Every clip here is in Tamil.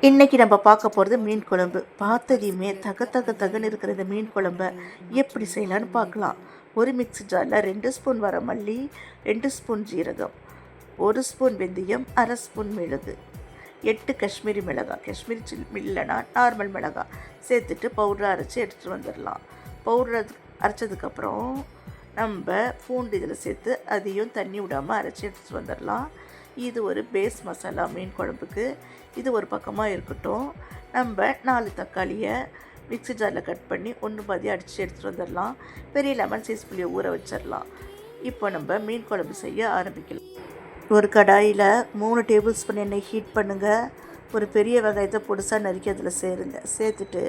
இன்றைக்கி நம்ம பார்க்க போகிறது மீன் குழம்பு. பார்த்ததையுமே தக தக தகன்னு இருக்கிற இந்த மீன் குழம்பை எப்படி செய்யலான்னு பார்க்கலாம். ஒரு மிக்ஸி ஜாரில் 2 ஸ்பூன் வரமல்லி, 2 ஸ்பூன் ஜீரகம், 1 ஸ்பூன் வெந்தயம், அரை ஸ்பூன் மிளகு, 8 காஷ்மீரி மிளகாய், காஷ்மீரி இல்லைனா நார்மல் மிளகாய் சேர்த்துட்டு பவுடரை அரைச்சி எடுத்துகிட்டு வந்துடலாம். பவுடர் அரைச்சதுக்கப்புறம் நம்ம பூண்டு இதில் சேர்த்து அதையும் தண்ணி விடாமல் அரைச்சி எடுத்துகிட்டு வந்துடலாம். இது ஒரு பேஸ் மசாலா மீன் குழம்புக்கு. இது ஒரு பக்கமாக இருக்கட்டும். நம்ம 4 தக்காளியை மிக்ஸி ஜாரில் கட் பண்ணி ஒன்று பாதி அடித்து எடுத்துகிட்டு வந்துடலாம். பெரிய லெமன் சைஸ் புளியை ஊற வச்சிடலாம். இப்போ நம்ம மீன் குழம்பு செய்ய ஆரம்பிக்கலாம். ஒரு கடாயில் 3 டேபிள் ஸ்பூன் எண்ணெய் ஹீட் பண்ணுங்கள். ஒரு பெரிய வெங்காயத்தை பொடிசாக நறுக்கி அதில் சேர்த்துட்டு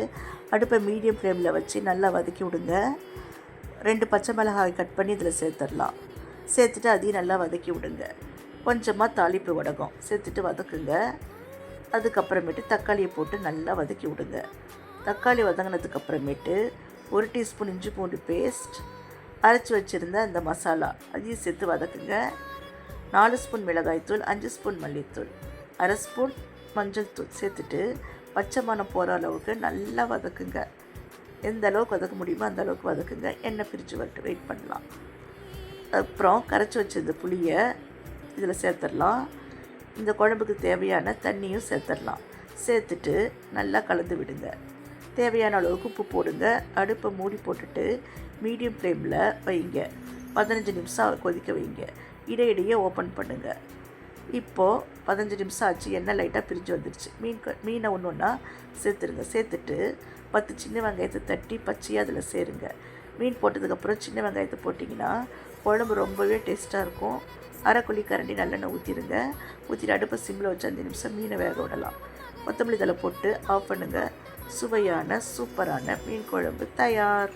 அடுப்பை மீடியம் ஃப்ளேமில் வச்சு நல்லா வதக்கி விடுங்க. 2 பச்சை மிளகாய் கட் பண்ணி இதில் சேர்த்துட்டு அதையும் நல்லா வதக்கி விடுங்க. கொஞ்சமாக தாளிப்பு வடகம் சேர்த்துட்டு வதக்குங்க. அதுக்கப்புறமேட்டு தக்காளியை போட்டு நல்லா வதக்கி விடுங்க. தக்காளி வதங்கினதுக்கப்புறமேட்டு 1 டீஸ்பூன் இஞ்சி பூண்டு பேஸ்ட், அரைச்சி வச்சுருந்த அந்த மசாலா அதையும் சேர்த்து வதக்குங்க. 4 ஸ்பூன் மிளகாய்த்தூள், 5 ஸ்பூன் மல்லித்தூள், அரை ஸ்பூன் மஞ்சள் தூள் சேர்த்துட்டு பச்சை மணம் போகிற அளவுக்கு நல்லா வதக்குங்க. எந்த அளவுக்கு வதக்க முடியுமோ அந்த அளவுக்கு வதக்குங்க. எண்ணெய் பிரித்து வரட்டு வெயிட் பண்ணலாம். அப்புறம் கரைச்சி வச்சிருந்த புளியை இதில் சேர்த்துடலாம். இந்த குழம்புக்கு தேவையான தண்ணியும் சேர்த்துட்டு நல்லா கலந்து விடுங்க. தேவையான அளவுக்கு உப்பு போடுங்க. அடுப்பை மூடி போட்டுட்டு மீடியம் ஃப்ளேமில் வைங்க. 15 நிமிஷம் கொதிக்க வைங்க. இடையிடையே ஓப்பன் பண்ணுங்கள். இப்போது 15 நிமிஷம் ஆச்சு. எண்ணெய் லைட்டாக பிரிஞ்சு வந்துடுச்சு. மீனை ஒன்று ஒன்றா சேர்த்துட்டு 10 சின்ன வெங்காயத்தை தட்டி பச்சையாக அதில் சேருங்க. மீன் போட்டதுக்கப்புறம் சின்ன வெங்காயத்தை போட்டிங்கன்னா குழம்பு ரொம்பவே டேஸ்ட்டாக இருக்கும். அரை குழி கரண்டி நல்லெண்ணெய் ஊற்றிட்டு அடுப்பை சிம்மில் வச்சு 5 நிமிஷம் மீனை வேக விடலாம். கொத்தமல்லி தழை போட்டு ஆஃப் பண்ணுங்கள். சுவையான சூப்பரான மீன் குழம்பு தயார்.